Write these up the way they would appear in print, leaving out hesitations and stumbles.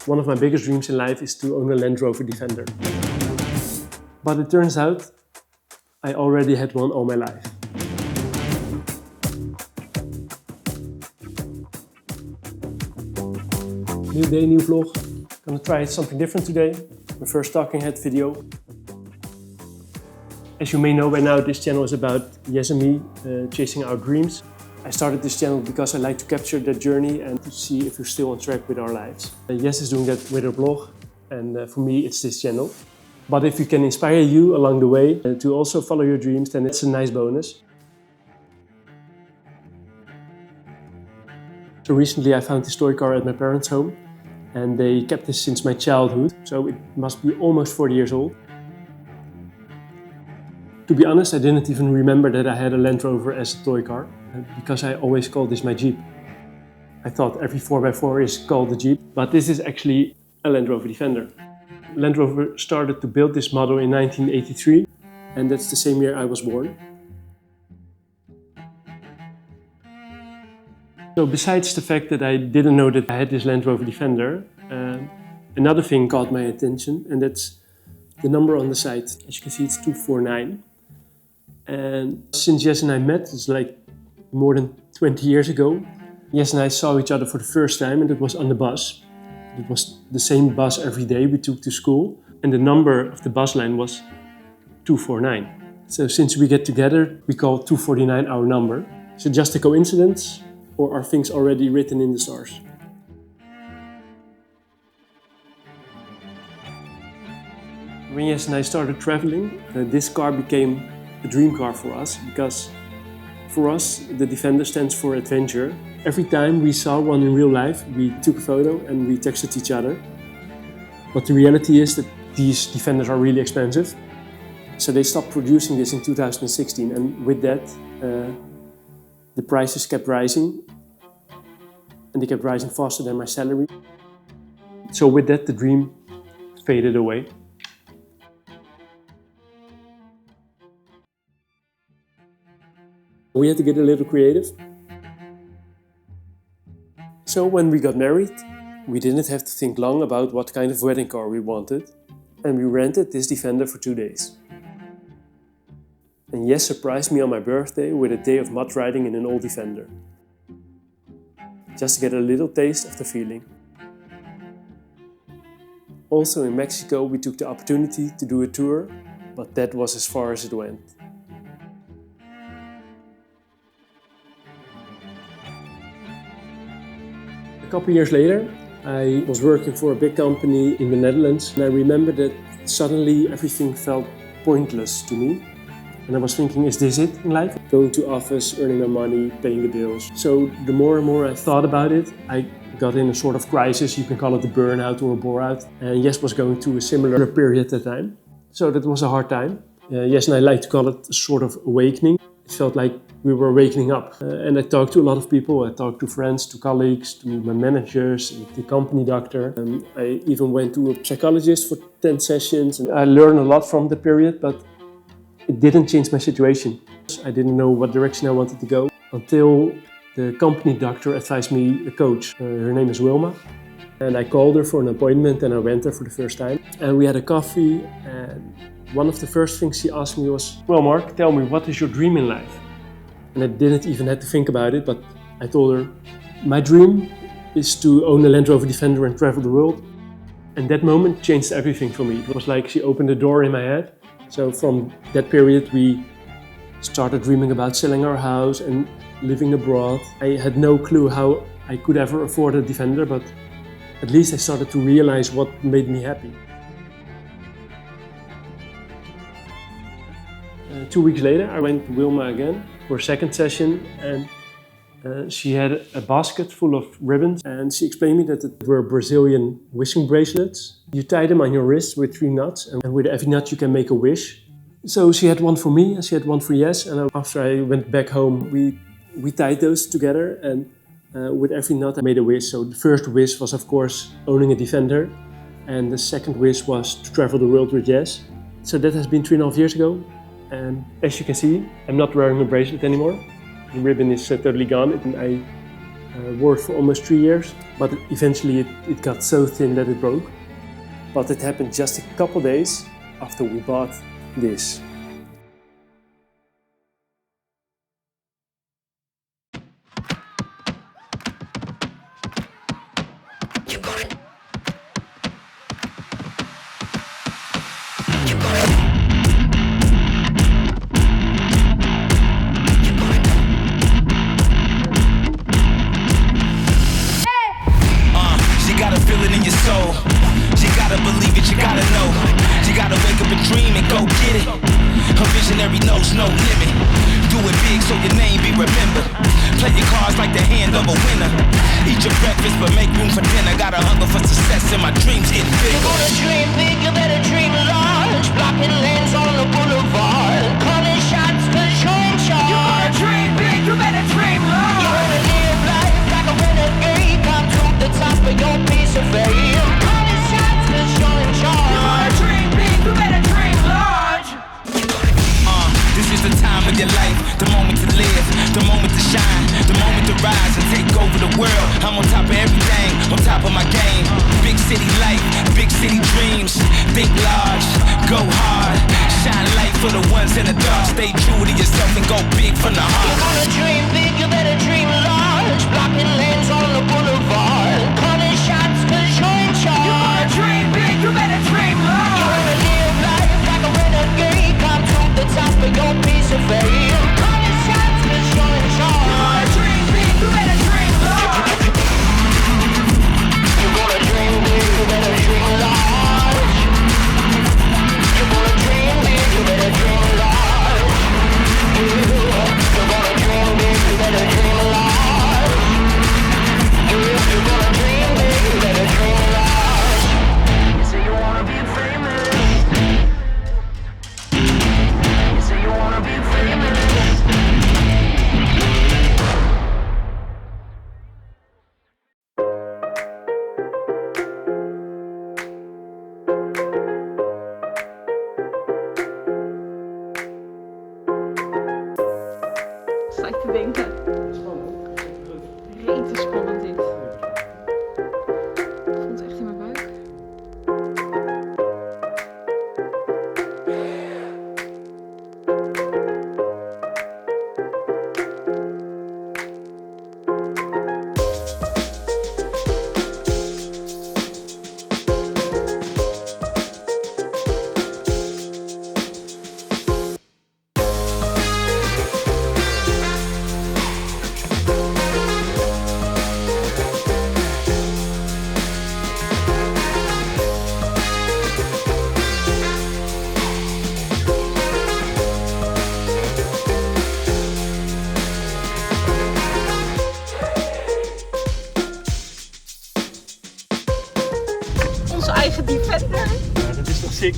One of my biggest dreams in life is to own a Land Rover Defender. But it turns out I already had one all my life. New day, new vlog. Gonna try something different today. My first talking head video. As you may know by now, this channel is about Jess and me chasing our dreams. I started this channel because I like to capture that journey and to see if we're still on track with our lives. Jess is doing that with her blog, and for me it's this channel. But if we can inspire you along the way to also follow your dreams, then it's a nice bonus. So recently I found this toy car at my parents' home, and they kept this since my childhood, so it must be almost 40 years old. To be honest, I didn't even remember that I had a Land Rover as a toy car, because I always called this my Jeep. I thought every 4x4 is called a Jeep, but this is actually a Land Rover Defender. Land Rover started to build this model in 1983, and that's the same year I was born. So besides the fact that I didn't know that I had this Land Rover Defender, another thing caught my attention, and that's the number on the side. As you can see, it's 249. And since Jess and I met, it's like more than 20 years ago, Jess and I saw each other for the first time, and it was on the bus. It was the same bus every day we took to school, and the number of the bus line was 249. So since we get together, we call 249 our number. Is it just a coincidence, or are things already written in the stars? When Jess and I started traveling, this car became a dream car for us, because for us the Defender stands for adventure. Every time we saw one in real life, we took a photo and we texted each other. But the reality is that these Defenders are really expensive. So they stopped producing this in 2016, and with that the prices kept rising, and they kept rising faster than my salary. So with that the dream faded away. We had to get a little creative. So when we got married, we didn't have to think long about what kind of wedding car we wanted, and we rented this Defender for 2 days. And Jess surprised me on my birthday with a day of mud riding in an old Defender, just to get a little taste of the feeling. Also in Mexico we took the opportunity to do a tour, but that was as far as it went. A couple years later, I was working for a big company in the Netherlands, and I remember that suddenly everything felt pointless to me. And I was thinking, is this it in life? Going to office, earning my money, paying the bills. So the more and more I thought about it, I got in a sort of crisis. You can call it a burnout or a bore-out. And Jess was going through a similar period at that time. So that was a hard time. Jess and I like to call it a sort of awakening. It felt like we were waking up. And I talked to a lot of people. I talked to friends, to colleagues, to my managers, the company doctor. I even went to a psychologist for 10 sessions. And I learned a lot from the period, but it didn't change my situation. I didn't know what direction I wanted to go until the company doctor advised me a coach. Her name is Wilma. And I called her for an appointment, and I went there for the first time. And we had a coffee, and one of the first things she asked me was, "Well, Mark, tell me, what is your dream in life?" And I didn't even have to think about it, but I told her, my dream is to own a Land Rover Defender and travel the world. And that moment changed everything for me. It was like she opened a door in my head. So from that period we started dreaming about selling our house and living abroad. I had no clue how I could ever afford a Defender, but at least I started to realize what made me happy. 2 weeks later I went to Wilma again for a second session, and she had a basket full of ribbons, and she explained me that it were Brazilian wishing bracelets. You tie them on your wrist with 3 knots, and with every knot you can make a wish. So she had one for me and she had one for Jess, and after I went back home we tied those together, and with every knot I made a wish. So the first wish was of course owning a Defender, and the second wish was to travel the world with Jess. So that has been 3.5 years ago. And as you can see, I'm not wearing a bracelet anymore. The ribbon is totally gone, and I Worked for almost 3 years, but eventually it got so thin that it broke. But it happened just a couple days after we bought this. Eigen Defender. Ja, dat is toch sick.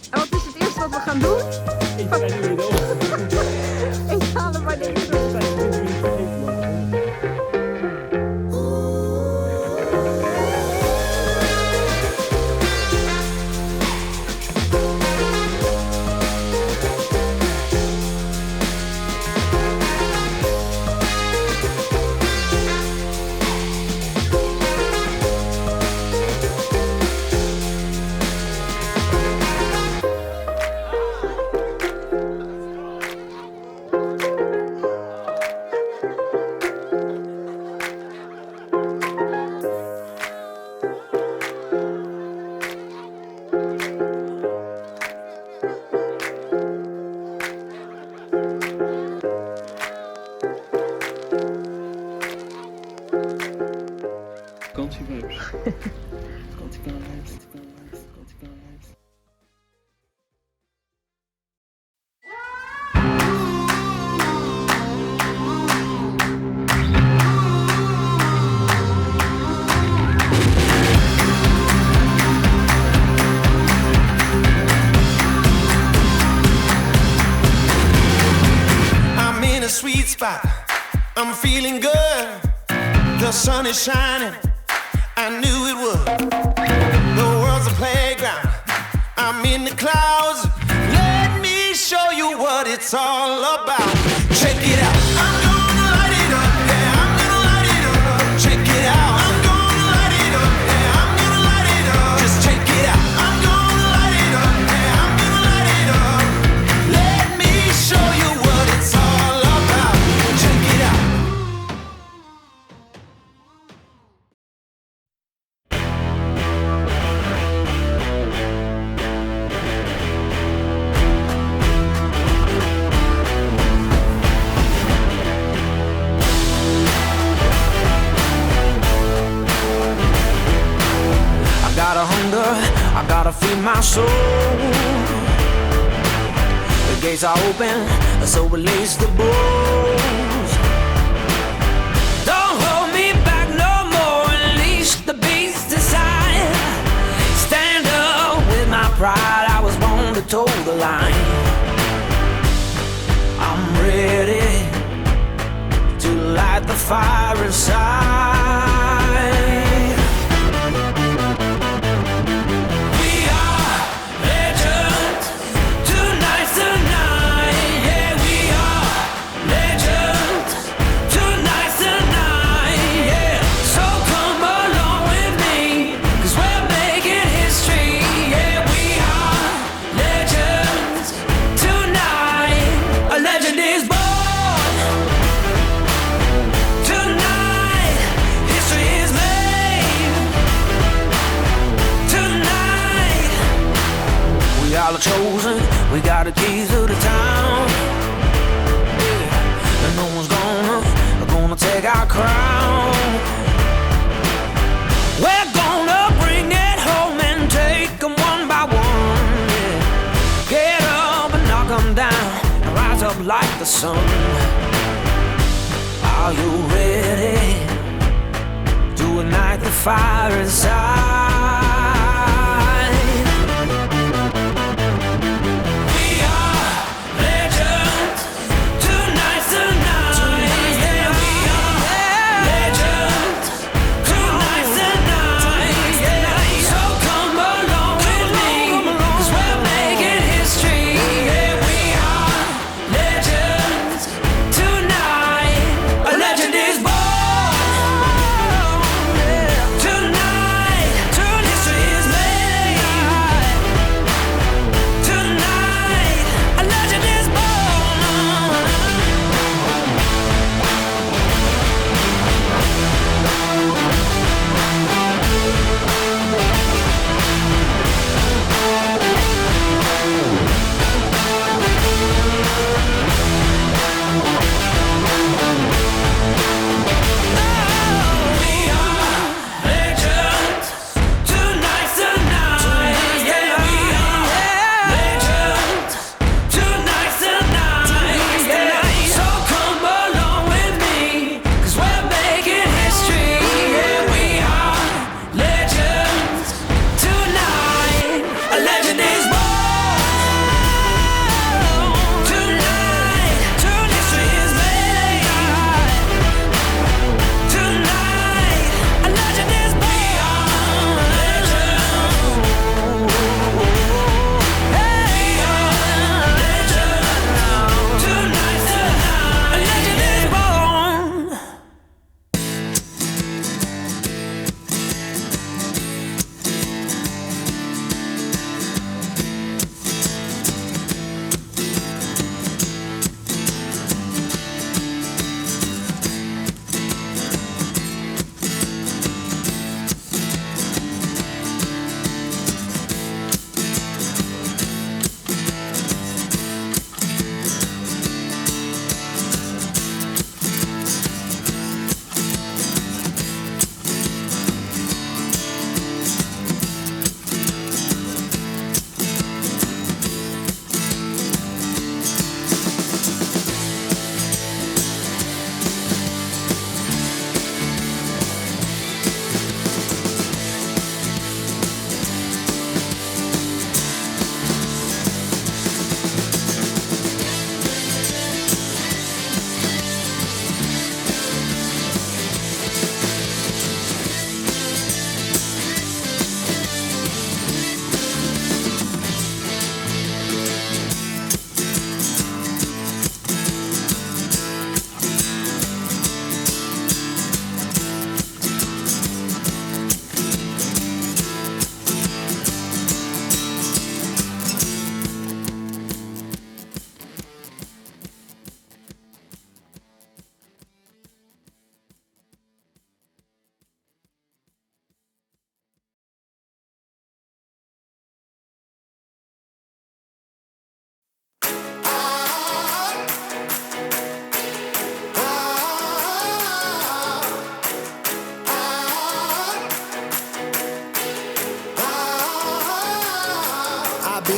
En wat is het eerste wat we gaan doen? Ik ga er weer over. Ik ga er maar deze. Sweet spot, I'm feeling good. The sun is shining, I knew it would. The world's a playground, I'm in the clouds. Let me show you what it's all about. Check it out, I'm gonna light it up, yeah, I'm gonna light it gotta feed my soul. The gates are open, so release the bulls. Don't hold me back no more, unleash the beast inside. Stand up with my pride, I was born to toe the line. I'm ready to light the fire inside. We are legends, tonight's the night. Yeah, we are legends, tonight's the night. Yeah, so come along with me, 'cause we're making history. Yeah, we are legends tonight. A legend is born. We all are chosen, we got the keys to the town. Yeah. And no one's gonna take our crown. We're gonna bring it home and take them one by one. Yeah. Get up and knock them down and rise up like the sun. Are you ready to ignite the fire inside? Tonight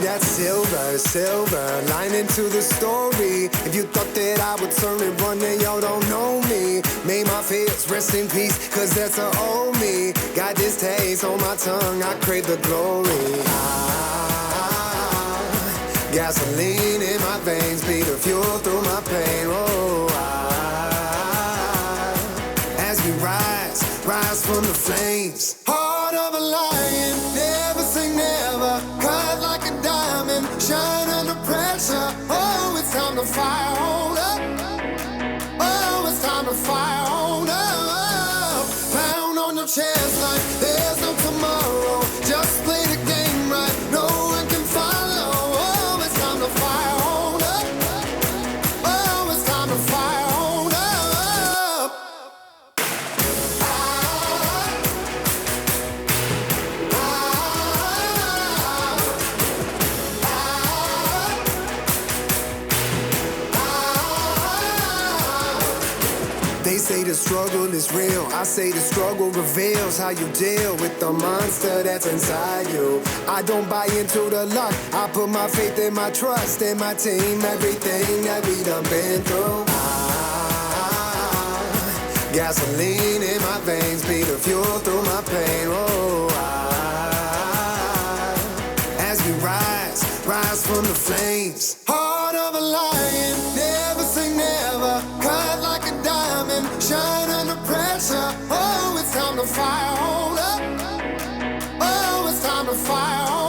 that silver, silver lining to the story. If you thought that I would turn and run, then y'all don't know me. Made my fears rest in peace, cause that's a old me. Got this taste on my tongue, I crave the glory. Gasoline in my veins, be the fuel through my pain. Oh, as we rise from the flames. Heart of a lion, never say never. Cut like a diamond, shine under pressure. Oh, it's time to fire on up. Oh, it's time to fire on up. Pound on your chest like there's no tomorrow. Just play the game right, no one can follow. Oh, it's time to fire on up. Oh, it's time to fire on up. They say the struggle is real. I say the struggle reveals how you deal with the monster that's inside you. I don't buy into the luck. I put my faith and my trust in my team. Everything that we done been through. Gasoline in my veins, be the fuel through my pain. Oh, as we rise from the flames. Heart of a lion, never say never. Cut like a diamond, shine under pressure. Oh, it's time to fire on up. Oh, it's time to fire on up.